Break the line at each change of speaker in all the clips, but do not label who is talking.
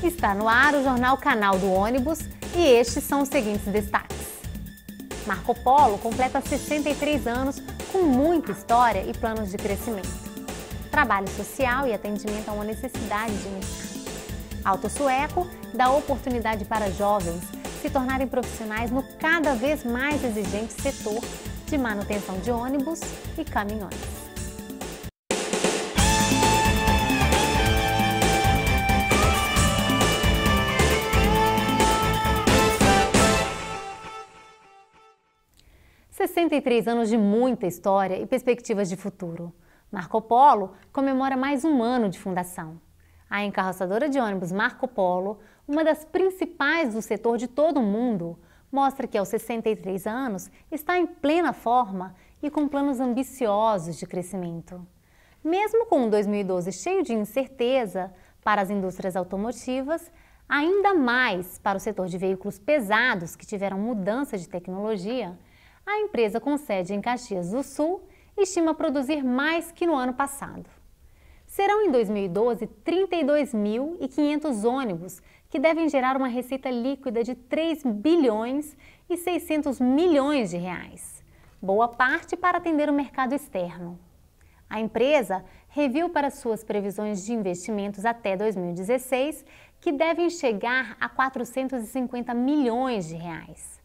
Está no ar o Jornal Canal do Ônibus e estes são os seguintes destaques. Marco Polo completa 63 anos com muita história e planos de crescimento. Trabalho social e atendimento a uma necessidade de mercado. Auto Sueco dá oportunidade para jovens se tornarem profissionais no cada vez mais exigente setor de manutenção de ônibus e caminhões. Há 63 anos de muita história e perspectivas de futuro. Marco Polo comemora mais um ano de fundação. A encarroçadora de ônibus Marco Polo, uma das principais do setor de todo o mundo, mostra que aos 63 anos está em plena forma e com planos ambiciosos de crescimento. Mesmo com um 2012 cheio de incerteza para as indústrias automotivas, ainda mais para o setor de veículos pesados que tiveram mudança de tecnologia, a empresa com sede em Caxias do Sul estima produzir mais que no ano passado. Serão em 2012 32.500 ônibus que devem gerar uma receita líquida de 3 bilhões e 600 milhões de reais, boa parte para atender o mercado externo. A empresa reviu para suas previsões de investimentos até 2016, que devem chegar a 450 milhões de reais.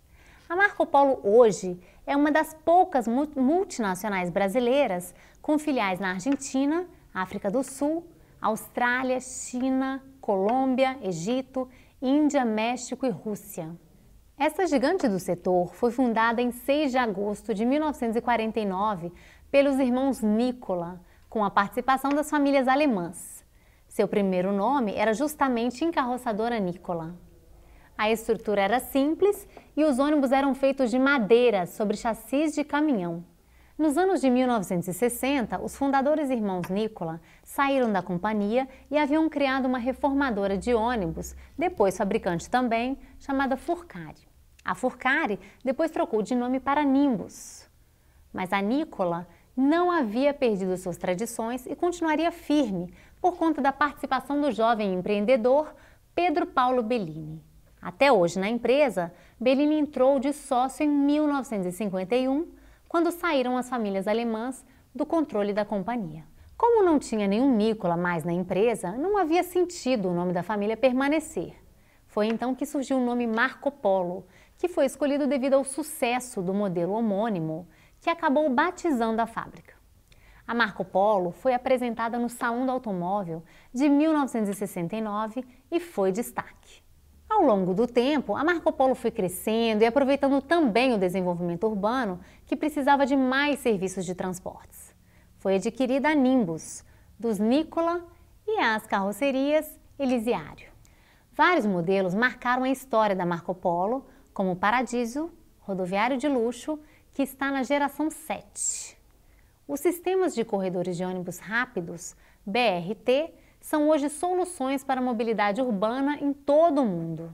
A Marco Polo hoje é uma das poucas multinacionais brasileiras com filiais na Argentina, África do Sul, Austrália, China, Colômbia, Egito, Índia, México e Rússia. Essa gigante do setor foi fundada em 6 de agosto de 1949 pelos irmãos Nikola, com a participação das famílias alemãs. Seu primeiro nome era justamente Encarroçadora Nikola. A estrutura era simples e os ônibus eram feitos de madeira sobre chassis de caminhão. Nos anos de 1960, os fundadores irmãos Nikola saíram da companhia e haviam criado uma reformadora de ônibus, depois fabricante também, chamada Furcari. A Furcari depois trocou de nome para Nimbus. Mas a Nikola não havia perdido suas tradições e continuaria firme por conta da participação do jovem empreendedor Pedro Paulo Bellini. Até hoje, na empresa, Bellini entrou de sócio em 1951, quando saíram as famílias alemãs do controle da companhia. Como não tinha nenhum Nikola mais na empresa, não havia sentido o nome da família permanecer. Foi então que surgiu o nome Marco Polo, que foi escolhido devido ao sucesso do modelo homônimo, que acabou batizando a fábrica. A Marco Polo foi apresentada no Salão do Automóvel de 1969 e foi destaque. Ao longo do tempo, a Marco Polo foi crescendo e aproveitando também o desenvolvimento urbano, que precisava de mais serviços de transportes. Foi adquirida a Nimbus, dos Nikola, e as carrocerias Elisiário. Vários modelos marcaram a história da Marco Polo, como o Paradiso, rodoviário de luxo, que está na geração 7. Os sistemas de corredores de ônibus rápidos, BRT, são hoje soluções para a mobilidade urbana em todo o mundo.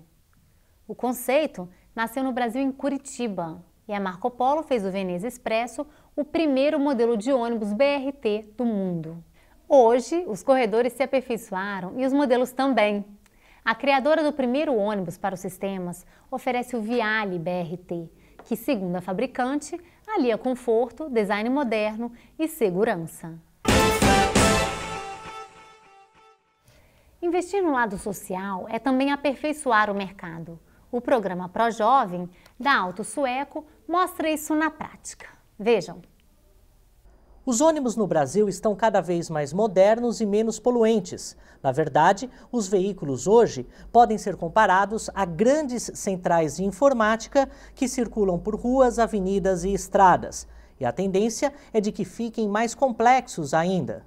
O conceito nasceu no Brasil em Curitiba e a Marco Polo fez do Veneza Expresso o primeiro modelo de ônibus BRT do mundo. Hoje, os corredores se aperfeiçoaram e os modelos também. A criadora do primeiro ônibus para os sistemas oferece o Viale BRT, que, segundo a fabricante, alia conforto, design moderno e segurança. Investir no lado social é também aperfeiçoar o mercado. O programa ProJovem, da Auto Sueco, mostra isso na prática. Vejam.
Os ônibus no Brasil estão cada vez mais modernos e menos poluentes. Na verdade, os veículos hoje podem ser comparados a grandes centrais de informática que circulam por ruas, avenidas e estradas. E a tendência é de que fiquem mais complexos ainda.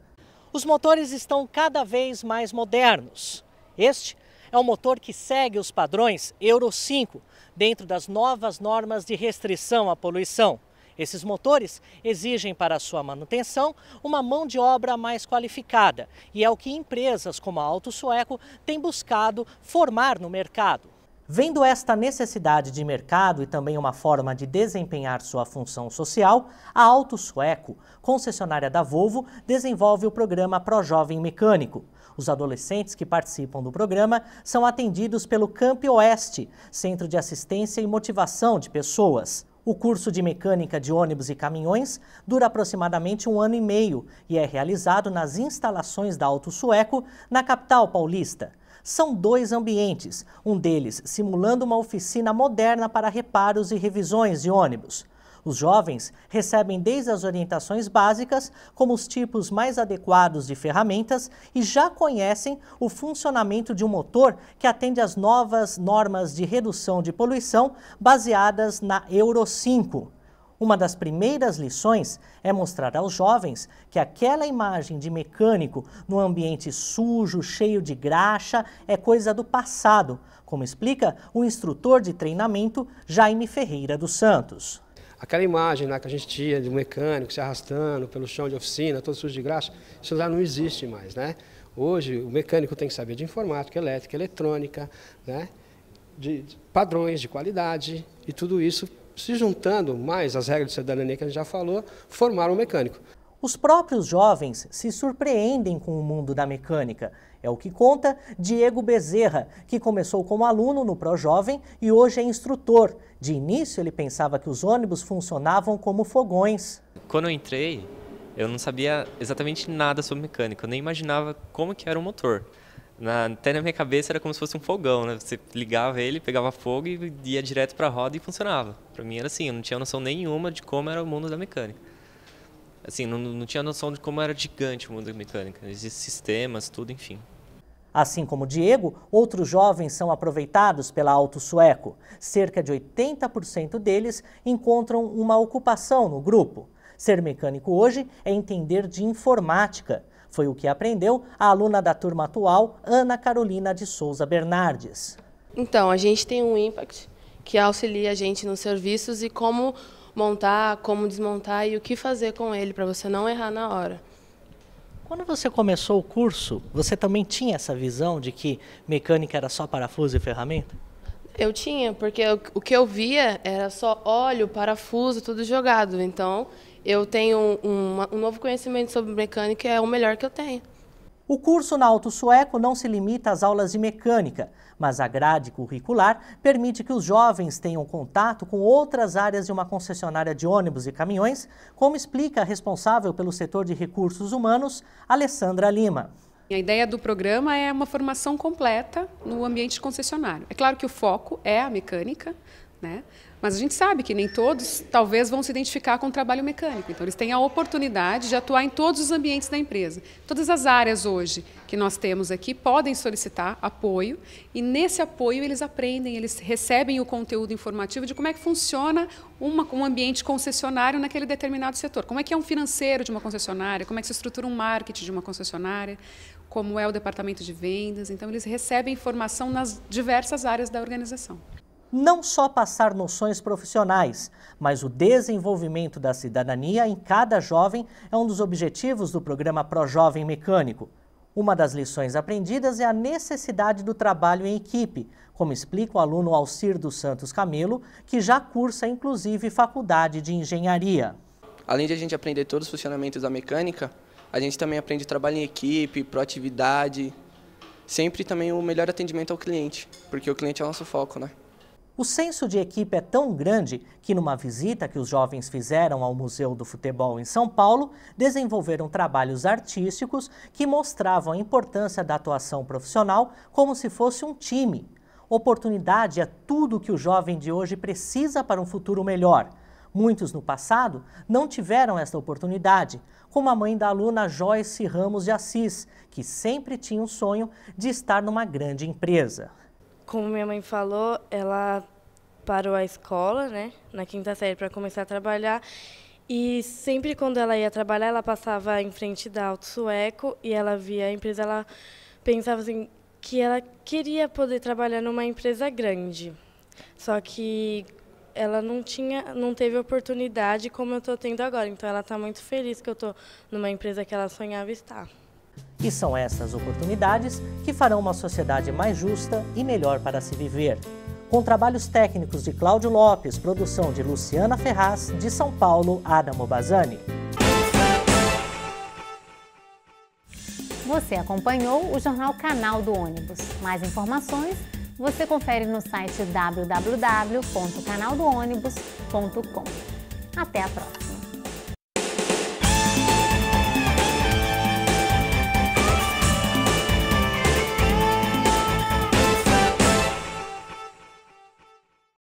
Os motores estão cada vez mais modernos. Este é um motor que segue os padrões Euro 5, dentro das novas normas de restrição à poluição. Esses motores exigem para sua manutenção uma mão de obra mais qualificada e é o que empresas como a Auto Sueco têm buscado formar no mercado. Vendo esta necessidade de mercado e também uma forma de desempenhar sua função social, a Auto Sueco, concessionária da Volvo, desenvolve o programa ProJovem Mecânico. Os adolescentes que participam do programa são atendidos pelo Camp Oeste, Centro de Assistência e Motivação de Pessoas. O curso de mecânica de ônibus e caminhões dura aproximadamente 1 ano e meio e é realizado nas instalações da Auto Sueco, na capital paulista. São 2 ambientes, um deles simulando uma oficina moderna para reparos e revisões de ônibus. Os jovens recebem desde as orientações básicas, como os tipos mais adequados de ferramentas, e já conhecem o funcionamento de um motor que atende às novas normas de redução de poluição baseadas na Euro 5. Uma das primeiras lições é mostrar aos jovens que aquela imagem de mecânico no ambiente sujo, cheio de graxa, é coisa do passado, como explica o instrutor de treinamento Jaime Ferreira dos Santos.
Aquela imagem que a gente tinha de um mecânico se arrastando pelo chão de oficina, todo sujo de graxa, isso já não existe mais, né? Hoje o mecânico tem que saber de informática, elétrica, eletrônica, né? de padrões de qualidade e tudo isso se juntando mais as regras de cidadania que a gente já falou, formaram um mecânico.
Os próprios jovens se surpreendem com o mundo da mecânica. É o que conta Diego Bezerra, que começou como aluno no ProJovem e hoje é instrutor. De início, ele pensava que os ônibus funcionavam como fogões.
Quando eu entrei, eu não sabia exatamente nada sobre mecânica. Eu nem imaginava como que era um motor. Até na minha cabeça era como se fosse um fogão, né? Você ligava ele, pegava fogo e ia direto para a roda e funcionava. Para mim era assim, eu não tinha noção nenhuma de como era o mundo da mecânica. Assim, não tinha noção de como era gigante o mundo da mecânica. Existem sistemas, tudo, enfim.
Assim como Diego, outros jovens são aproveitados pela Auto Sueco. Cerca de 80% deles encontram uma ocupação no grupo. Ser mecânico hoje é entender de informática. Foi o que aprendeu a aluna da turma atual, Ana Carolina de Souza Bernardes.
Então, a gente tem um Impact que auxilia a gente nos serviços e como montar, como desmontar e o que fazer com ele para você não errar na hora.
Quando você começou o curso, você também tinha essa visão de que mecânica era só parafuso e ferramenta?
Eu tinha, porque o que eu via era só óleo, parafuso, tudo jogado. Então, eu tenho um novo conhecimento sobre mecânica e é o melhor que eu tenho.
O curso na Auto Sueco não se limita às aulas de mecânica, mas a grade curricular permite que os jovens tenham contato com outras áreas de uma concessionária de ônibus e caminhões, como explica a responsável pelo setor de recursos humanos, Alessandra Lima.
A ideia do programa é uma formação completa no ambiente concessionário. É claro que o foco é a mecânica, né? Mas a gente sabe que nem todos talvez vão se identificar com o trabalho mecânico. Então, eles têm a oportunidade de atuar em todos os ambientes da empresa. Todas as áreas hoje que nós temos aqui podem solicitar apoio e nesse apoio eles aprendem, eles recebem o conteúdo informativo de como é que funciona um ambiente concessionário naquele determinado setor. Como é que é um financeiro de uma concessionária, como é que se estrutura um marketing de uma concessionária, como é o departamento de vendas. Então, eles recebem informação nas diversas áreas da organização.
Não só passar noções profissionais, mas o desenvolvimento da cidadania em cada jovem é um dos objetivos do programa ProJovem Mecânico. Uma das lições aprendidas é a necessidade do trabalho em equipe, como explica o aluno Alcir dos Santos Camelo, que já cursa inclusive faculdade de engenharia.
Além de a gente aprender todos os funcionamentos da mecânica, a gente também aprende trabalho em equipe, proatividade, sempre também o melhor atendimento ao cliente, porque o cliente é o nosso foco, né?
O senso de equipe é tão grande que, numa visita que os jovens fizeram ao Museu do Futebol em São Paulo, desenvolveram trabalhos artísticos que mostravam a importância da atuação profissional como se fosse um time. Oportunidade é tudo o que o jovem de hoje precisa para um futuro melhor. Muitos no passado não tiveram essa oportunidade, como a mãe da aluna Joyce Ramos de Assis, que sempre tinha um sonho de estar numa grande empresa.
Como minha mãe falou, ela parou a escola, né, na 5ª série para começar a trabalhar. E sempre quando ela ia trabalhar, ela passava em frente da Auto Sueco e ela via a empresa, ela pensava assim, que ela queria poder trabalhar numa empresa grande. Só que ela não teve oportunidade como eu estou tendo agora. Então ela está muito feliz que eu estou numa empresa que ela sonhava estar.
E são essas oportunidades que farão uma sociedade mais justa e melhor para se viver. Com trabalhos técnicos de Cláudio Lopes, produção de Luciana Ferraz, de São Paulo, Adamo Bazani.
Você acompanhou o jornal Canal do Ônibus. Mais informações você confere no site www.canaldoonibus.com. Até a próxima!